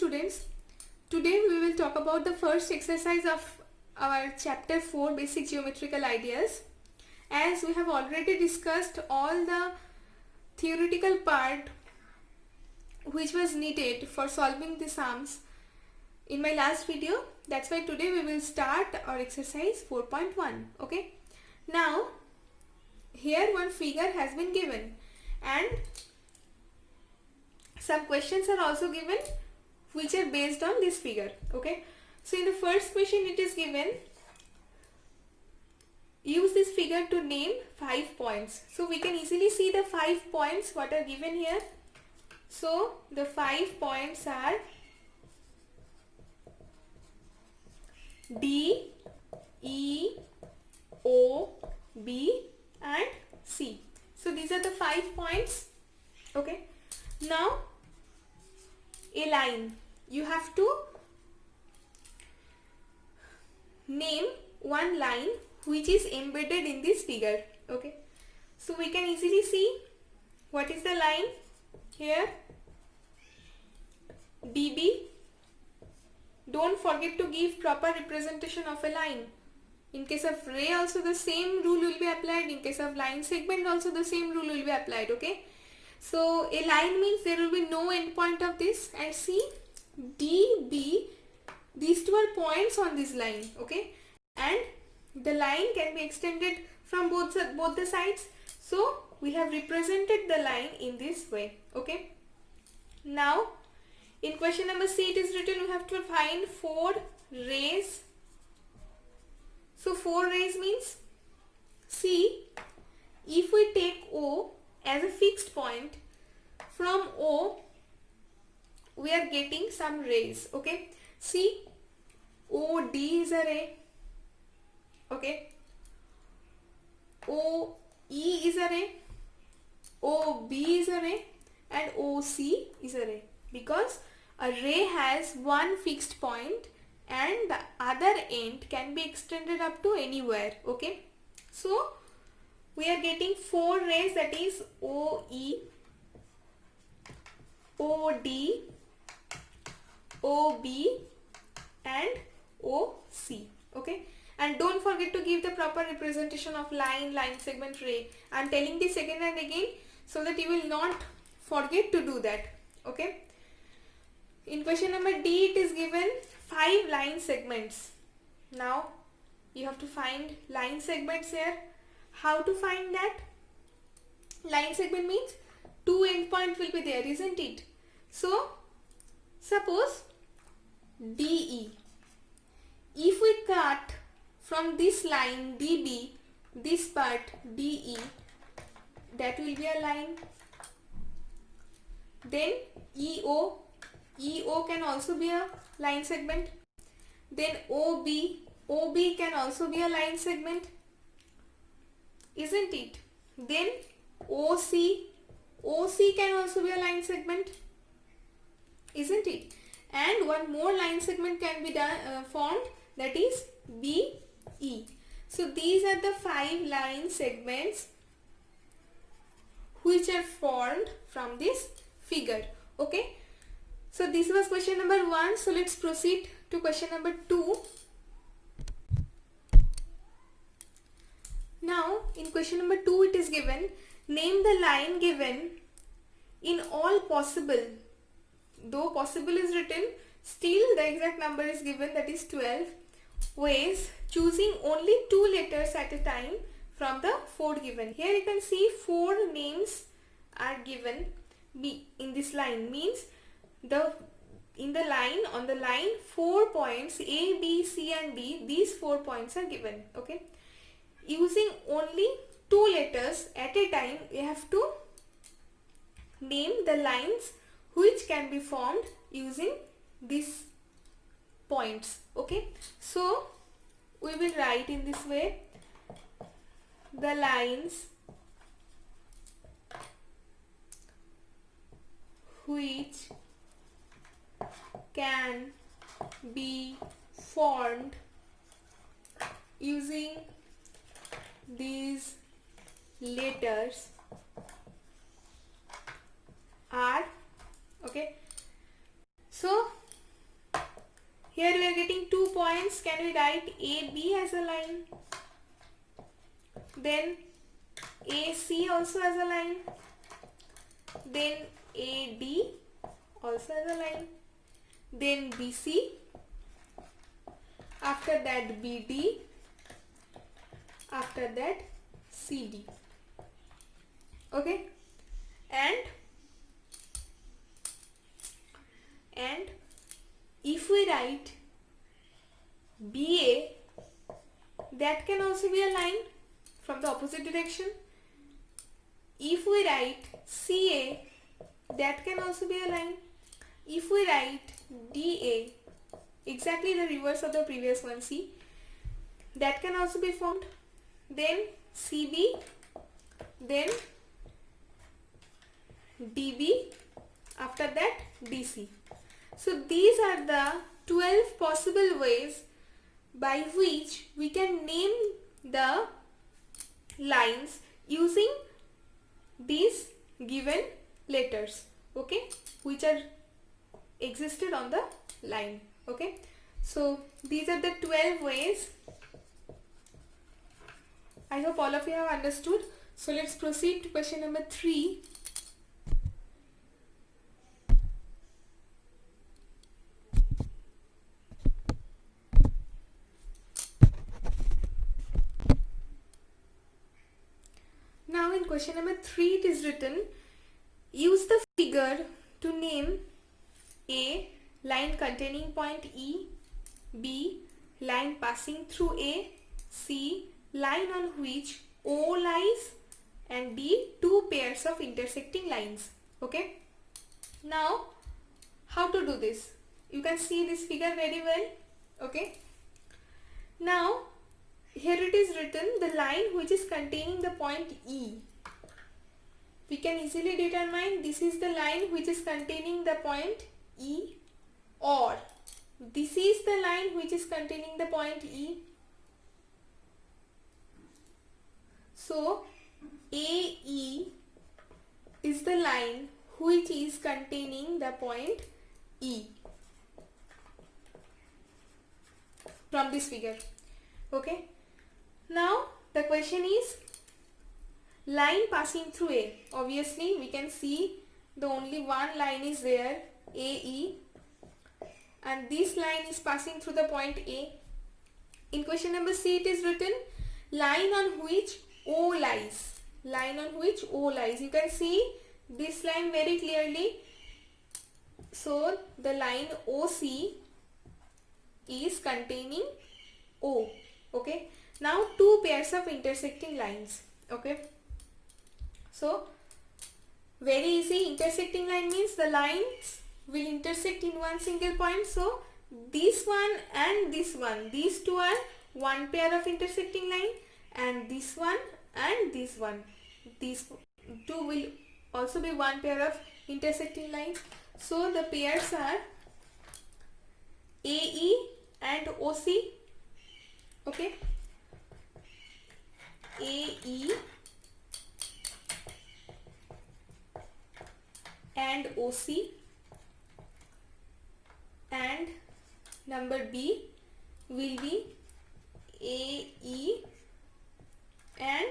students, today we will talk about the first exercise of our chapter 4 basic geometrical ideas. As we have already discussed all the theoretical part which was needed for solving the sums in my last video, that's why today we will start our exercise 4.1. okay, now here one figure has been given and some questions are also given which are based on this figure. Okay, so in the first question it is given, use this figure to name 5 points. So we can easily see the 5 points what are given here. So the 5 points are D, E, O, B and C. So these are the 5 points. Okay, now a line, you have to name one line which is embedded in this figure. Okay, so we can easily see what is the line here, DB. Don't forget to give proper representation of a line. In case of ray also the same rule will be applied. In case of line segment also the same rule will be applied. Okay, so a line means there will be no endpoint of this, and see D, B, these two are points on this line. Okay, and the line can be extended from both the sides. So we have represented the line in this way. Okay, now in question number C it is written we have to find 4 rays. So 4 rays means, see, if we take O as a fixed point, from O we are getting some rays. Okay, see, OD is a ray. Okay, OE is a ray, OB is a ray and OC is a ray, because a ray has one fixed point and the other end can be extended up to anywhere. Okay, so we are getting 4 rays, that is OE, OD, OB and OC. Okay, and don't forget to give the proper representation of line segment, ray. I am telling this again and again so that you will not forget to do that. Okay, in question number D it is given 5 line segments. Now you have to find line segments here. How to find that? Line segment means 2 endpoint will be there, isn't it? So suppose DE, if we cut from this line DB this part DE, that will be a line. Then EO can also be a line segment. Then OB can also be a line segment, isn't it? Then OC can also be a line segment, isn't it? And one more line segment can be formed, that is BE. So these are the 5 line segments which are formed from this figure. Okay, so this was question number 1. So let's proceed to question number 2. Now in question number 2 it is given, name the line given in all possible, though possible is written, still the exact number is given, that is 12 ways, choosing only 2 letters at a time from the 4 given. Here you can see 4 names are given in this line, means in the line, on the line 4 points A, B, C and D, these 4 points are given. Okay, using only 2 letters at a time you have to name the lines which can be formed using these points. Okay, so we will write in this way, the lines which can be formed using these letters are. Okay, so Here we are getting 2 points. Can we write AB as a line? Then AC also as a line. Then AD also as a line. Then BC. After that BD. After that CD. Okay. And if we write BA, that can also be a line from the opposite direction. If we write CA, that can also be a line. If we write DA, exactly the reverse of the previous one, see, that can also be formed. Then CB, then DB, after that DC. So these are the 12 possible ways by which we can name the lines using these given letters, okay, which are existed on the line. Okay, so these are the 12 ways. I hope all of you have understood. So let's proceed to question number 3. Now in question number 3 it is written, use the figure to name A, line containing point E, B, line passing through A, C, line on which O lies, and D, two pairs of intersecting lines. Okay. Now how to do this? You can see this figure very well. Okay. Now here it is written, the line which is containing the point E. We can easily determine this is the line which is containing the point E, or this is the line which is containing the point E. So AE is the line which is containing the point E from this figure. Okay. Now the question is, line passing through A. Obviously we can see the only one line is there, AE, and this line is passing through the point A. In question number C it is written, line on which O lies. Line on which O lies. You can see this line very clearly. So the line OC is containing O. Okay. Now two pairs of intersecting lines. Okay. So very easy. Intersecting line means the lines will intersect in one single point. So this one and this one, these two are one pair of intersecting line, and this one and this one, these two will also be one pair of intersecting lines. So the pairs are AE and OC. Okay. AE and OC, and number B will be AE and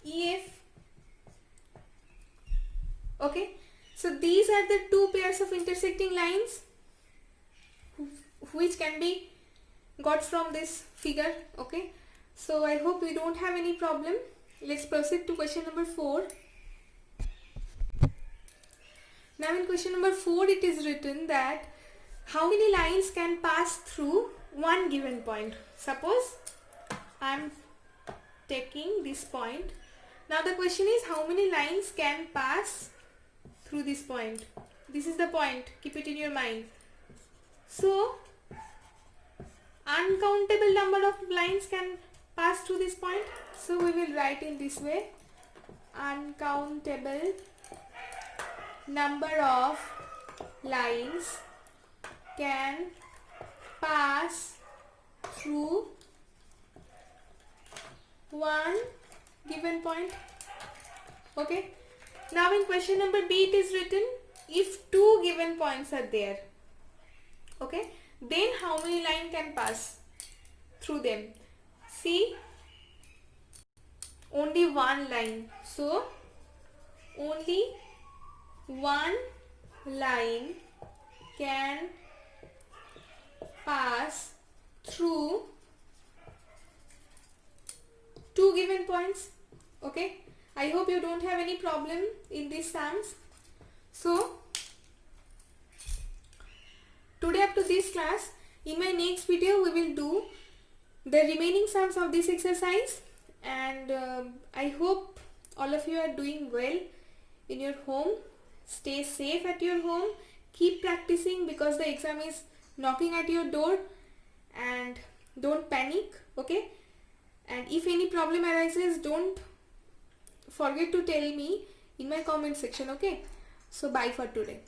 EF. Okay, so these are the two pairs of intersecting lines which can be got from this figure. Okay, so I hope we don't have any problem. Let's proceed to question number 4. Now in question number 4 it is written that how many lines can pass through one given point. Suppose I am taking this point. Now the question is, how many lines can pass through this point. This is the point, keep it in your mind. So uncountable number of lines can pass through this point. So we will write in this way, uncountable number of lines can pass through one given point. Okay. Now in question number B it is written, if two given points are there. Okay. then how many line can pass through them? See, only one line, so only one line can pass through two given points. Okay, I hope you don't have any problem in these sums. So today up to this class, in my next video we will do the remaining sums of this exercise, and I hope all of you are doing well in your home. Stay safe at your home, keep practicing because the exam is knocking at your door, and don't panic, okay? And if any problem arises, don't forget to tell me in my comment section, okay? So bye for today.